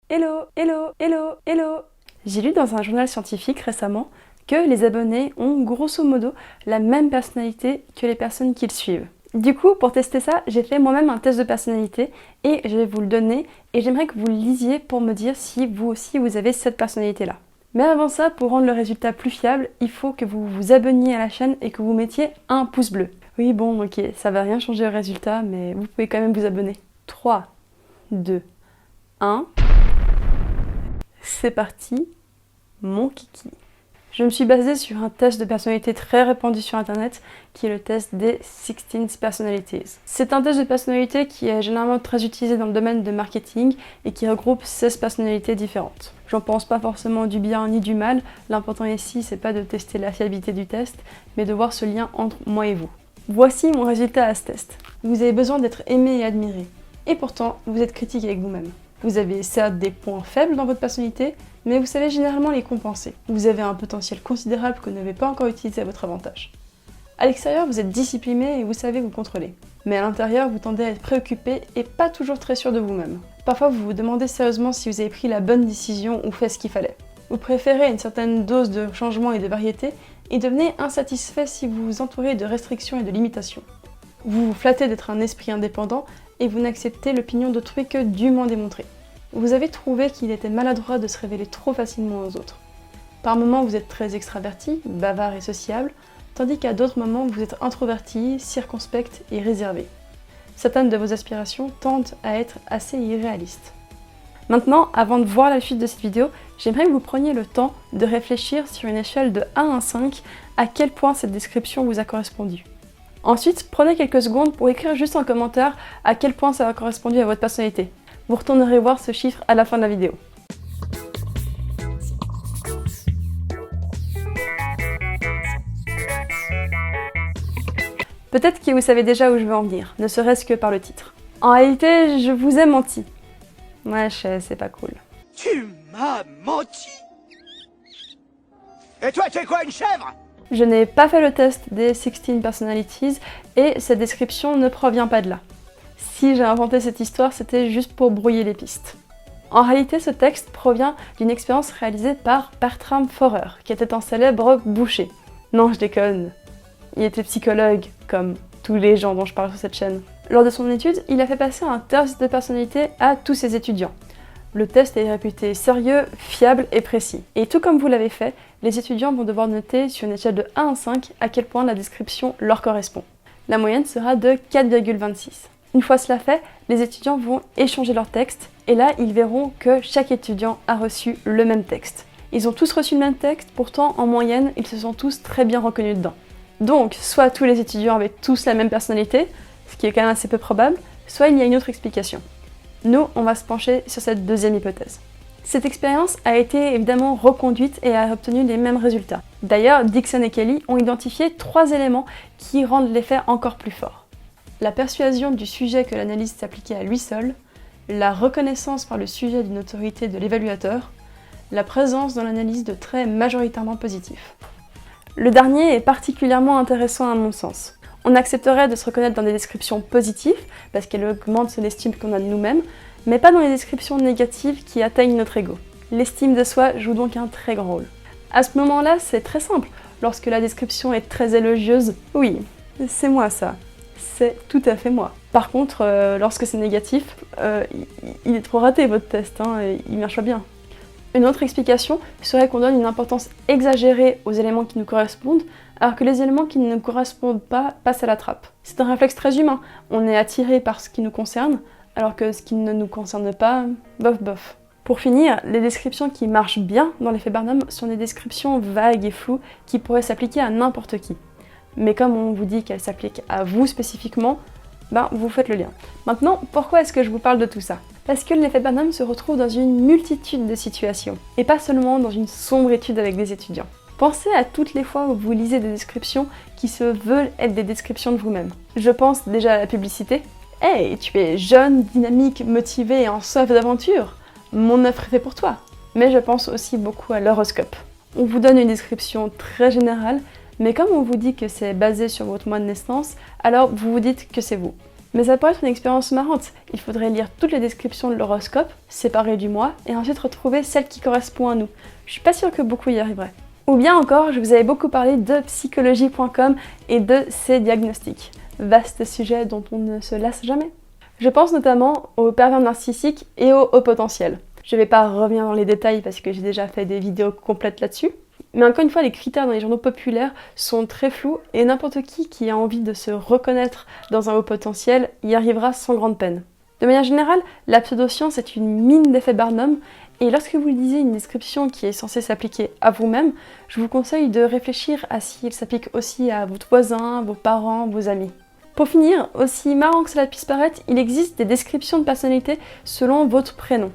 Hello, hello, hello, hello. J'ai lu dans un journal scientifique récemment que les abonnés ont grosso modo la même personnalité que les personnes qu'ils suivent. Du coup, pour tester ça, j'ai fait moi-même un test de personnalité et je vais vous le donner et j'aimerais que vous le lisiez pour me dire si vous aussi vous avez cette personnalité-là. Mais avant ça, pour rendre le résultat plus fiable, il faut que vous vous abonniez à la chaîne et que vous mettiez un pouce bleu. Oui, bon, ok, ça va rien changer au résultat, mais vous pouvez quand même vous abonner. 3, 2, 1... C'est parti, mon kiki. Je me suis basée sur un test de personnalité très répandu sur internet qui est le test des 16 Personalities. C'est un test de personnalité qui est généralement très utilisé dans le domaine de marketing et qui regroupe 16 personnalités différentes. J'en pense pas forcément du bien ni du mal, l'important ici c'est pas de tester la fiabilité du test, mais de voir ce lien entre moi et vous. Voici mon résultat à ce test. Vous avez besoin d'être aimé et admiré, et pourtant vous êtes critique avec vous-même. Vous avez certes des points faibles dans votre personnalité, mais vous savez généralement les compenser. Vous avez un potentiel considérable que vous n'avez pas encore utilisé à votre avantage. À l'extérieur, vous êtes discipliné et vous savez vous contrôler. Mais à l'intérieur, vous tendez à être préoccupé et pas toujours très sûr de vous-même. Parfois, vous vous demandez sérieusement si vous avez pris la bonne décision ou fait ce qu'il fallait. Vous préférez une certaine dose de changement et de variété et devenez insatisfait si vous vous entourez de restrictions et de limitations. Vous vous flattez d'être un esprit indépendant et vous n'acceptez l'opinion d'autrui que dûment démontrée. Vous avez trouvé qu'il était maladroit de se révéler trop facilement aux autres. Par moments, vous êtes très extraverti, bavard et sociable, tandis qu'à d'autres moments, vous êtes introverti, circonspect et réservé. Certaines de vos aspirations tendent à être assez irréalistes. Maintenant, avant de voir la suite de cette vidéo, j'aimerais que vous preniez le temps de réfléchir sur une échelle de 1 à 5 à quel point cette description vous a correspondu. Ensuite, prenez quelques secondes pour écrire juste en commentaire à quel point ça a correspondu à votre personnalité. Vous retournerez voir ce chiffre à la fin de la vidéo. Peut-être que vous savez déjà où je veux en venir, ne serait-ce que par le titre. En réalité, je vous ai menti. Ouais, c'est pas cool. Tu m'as menti. Et toi, tu es quoi, une chèvre? Je n'ai pas fait le test des 16 Personalities et cette description ne provient pas de là. Si j'ai inventé cette histoire, c'était juste pour brouiller les pistes. En réalité, ce texte provient d'une expérience réalisée par Bertram Forer, qui était un célèbre boucher. Non, je déconne. Il était psychologue, comme tous les gens dont je parle sur cette chaîne. Lors de son étude, il a fait passer un test de personnalité à tous ses étudiants. Le test est réputé sérieux, fiable et précis. Et tout comme vous l'avez fait, les étudiants vont devoir noter sur une échelle de 1 à 5 à quel point la description leur correspond. La moyenne sera de 4,26. Une fois cela fait, les étudiants vont échanger leur texte et là, ils verront que chaque étudiant a reçu le même texte. Ils ont tous reçu le même texte, pourtant en moyenne, ils se sont tous très bien reconnus dedans. Donc, soit tous les étudiants avaient tous la même personnalité, ce qui est quand même assez peu probable, soit il y a une autre explication. Nous, on va se pencher sur cette deuxième hypothèse. Cette expérience a été évidemment reconduite et a obtenu les mêmes résultats. D'ailleurs, Dixon et Kelly ont identifié 3 éléments qui rendent l'effet encore plus fort. La persuasion du sujet que l'analyse s'appliquait à lui seul, la reconnaissance par le sujet d'une autorité de l'évaluateur, la présence dans l'analyse de traits majoritairement positifs. Le dernier est particulièrement intéressant à mon sens. On accepterait de se reconnaître dans des descriptions positives, parce qu'elles augmentent l'estime qu'on a de nous-mêmes, mais pas dans les descriptions négatives qui atteignent notre ego. L'estime de soi joue donc un très grand rôle. À ce moment-là, c'est très simple. Lorsque la description est très élogieuse, oui, c'est moi ça. C'est tout à fait moi. Par contre, lorsque c'est négatif, il est trop raté votre test, il marche pas bien. Une autre explication serait qu'on donne une importance exagérée aux éléments qui nous correspondent, alors que les éléments qui ne nous correspondent pas passent à la trappe. C'est un réflexe très humain. On est attiré par ce qui nous concerne, alors que ce qui ne nous concerne pas, bof bof. Pour finir, les descriptions qui marchent bien dans l'effet Barnum sont des descriptions vagues et floues qui pourraient s'appliquer à n'importe qui. Mais comme on vous dit qu'elles s'appliquent à vous spécifiquement, vous faites le lien. Maintenant, pourquoi est-ce que je vous parle de tout ça? Parce que l'effet Barnum se retrouve dans une multitude de situations, et pas seulement dans une sombre étude avec des étudiants. Pensez à toutes les fois où vous lisez des descriptions qui se veulent être des descriptions de vous-même. Je pense déjà à la publicité. Hey, tu es jeune, dynamique, motivé et en soif d'aventure. Mon offre est faite pour toi. Mais je pense aussi beaucoup à l'horoscope. On vous donne une description très générale, mais comme on vous dit que c'est basé sur votre mois de naissance, alors vous vous dites que c'est vous. Mais ça pourrait être une expérience marrante. Il faudrait lire toutes les descriptions de l'horoscope, séparées du mois, et ensuite retrouver celle qui correspond à nous. Je suis pas sûre que beaucoup y arriveraient. Ou bien encore, je vous avais beaucoup parlé de psychologie.com et de ses diagnostics. Vaste sujet dont on ne se lasse jamais. Je pense notamment aux pervers narcissiques et aux hauts potentiels. Je vais pas revenir dans les détails parce que j'ai déjà fait des vidéos complètes là-dessus. Mais encore une fois, les critères dans les journaux populaires sont très flous et n'importe qui a envie de se reconnaître dans un haut potentiel y arrivera sans grande peine. De manière générale, la pseudoscience est une mine d'effets Barnum et lorsque vous lisez une description qui est censée s'appliquer à vous-même, je vous conseille de réfléchir à si elle s'applique aussi à votre voisin, vos parents, vos amis. Pour finir, aussi marrant que cela puisse paraître, il existe des descriptions de personnalité selon votre prénom.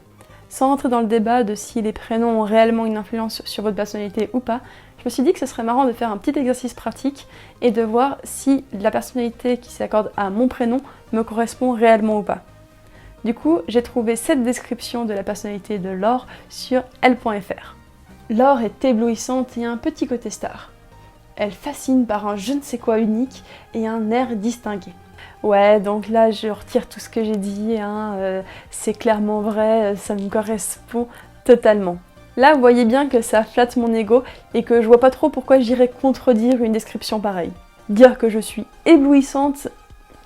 Sans rentrer dans le débat de si les prénoms ont réellement une influence sur votre personnalité ou pas, je me suis dit que ce serait marrant de faire un petit exercice pratique et de voir si la personnalité qui s'accorde à mon prénom me correspond réellement ou pas. Du coup, j'ai trouvé cette description de la personnalité de Laure sur elle.fr. Laure est éblouissante et a un petit côté star. Elle fascine par un je ne sais quoi unique et un air distingué. Ouais, donc là je retire tout ce que j'ai dit, c'est clairement vrai, ça me correspond totalement. Là vous voyez bien que ça flatte mon ego et que je vois pas trop pourquoi j'irais contredire une description pareille. Dire que je suis éblouissante,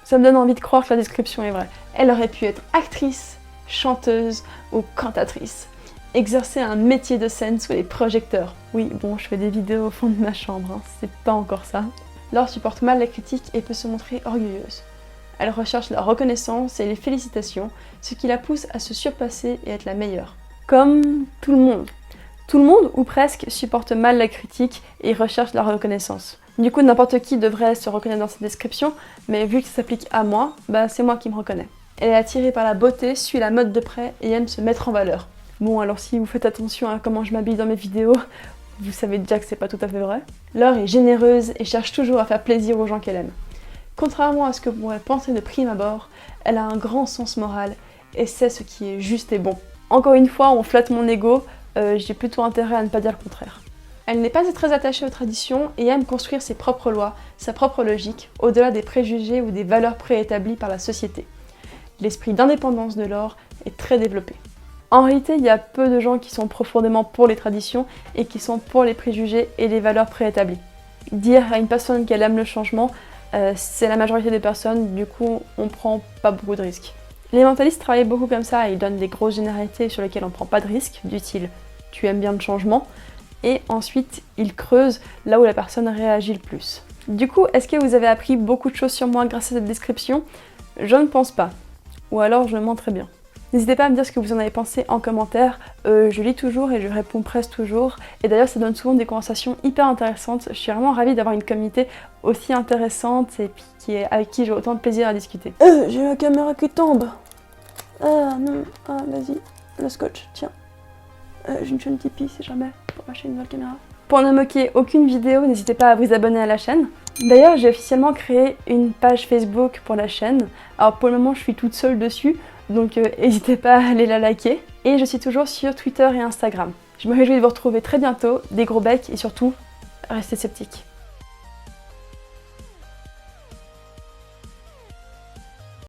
ça me donne envie de croire que la description est vraie. Elle aurait pu être actrice, chanteuse ou cantatrice. Exercer un métier de scène sous les projecteurs. Oui, bon, je fais des vidéos au fond de ma chambre, c'est pas encore ça. Laure supporte mal la critique et peut se montrer orgueilleuse. Elle recherche la reconnaissance et les félicitations, ce qui la pousse à se surpasser et être la meilleure. Comme tout le monde. Tout le monde, ou presque, supporte mal la critique et recherche la reconnaissance. Du coup, n'importe qui devrait se reconnaître dans cette description, mais vu que ça s'applique à moi, c'est moi qui me reconnais. Elle est attirée par la beauté, suit la mode de près et aime se mettre en valeur. Bon, alors si vous faites attention à comment je m'habille dans mes vidéos, vous savez déjà que c'est pas tout à fait vrai. Laure est généreuse et cherche toujours à faire plaisir aux gens qu'elle aime. Contrairement à ce que vous pourrez penser de prime abord, elle a un grand sens moral et sait ce qui est juste et bon. Encore une fois, on flatte mon ego, j'ai plutôt intérêt à ne pas dire le contraire. Elle n'est pas très attachée aux traditions et aime construire ses propres lois, sa propre logique, au-delà des préjugés ou des valeurs préétablies par la société. L'esprit d'indépendance de Laure est très développé. En réalité, il y a peu de gens qui sont profondément pour les traditions et qui sont pour les préjugés et les valeurs préétablies. Dire à une personne qu'elle aime le changement, c'est la majorité des personnes, du coup on prend pas beaucoup de risques. Les mentalistes travaillent beaucoup comme ça, ils donnent des grosses généralités sur lesquelles on prend pas de risques, du style tu aimes bien le changement, et ensuite ils creusent là où la personne réagit le plus. Du coup, est-ce que vous avez appris beaucoup de choses sur moi grâce à cette description? Je ne pense pas, ou alors je mens très bien. N'hésitez pas à me dire ce que vous en avez pensé en commentaire, je lis toujours et je réponds presque toujours, et d'ailleurs ça donne souvent des conversations hyper intéressantes. Je suis vraiment ravie d'avoir une communauté aussi intéressante et puis avec qui j'ai autant de plaisir à discuter. J'ai la caméra qui tombe. Ah non, vas-y, le scotch, tiens. J'ai une chaîne Tipeee si jamais, pour acheter une nouvelle caméra. Pour ne moquer aucune vidéo, n'hésitez pas à vous abonner à la chaîne. D'ailleurs, j'ai officiellement créé une page Facebook pour la chaîne. Alors pour le moment, je suis toute seule dessus, donc n'hésitez pas à aller la liker. Et je suis toujours sur Twitter et Instagram. Je me réjouis de vous retrouver très bientôt, des gros becs et surtout, restez sceptiques.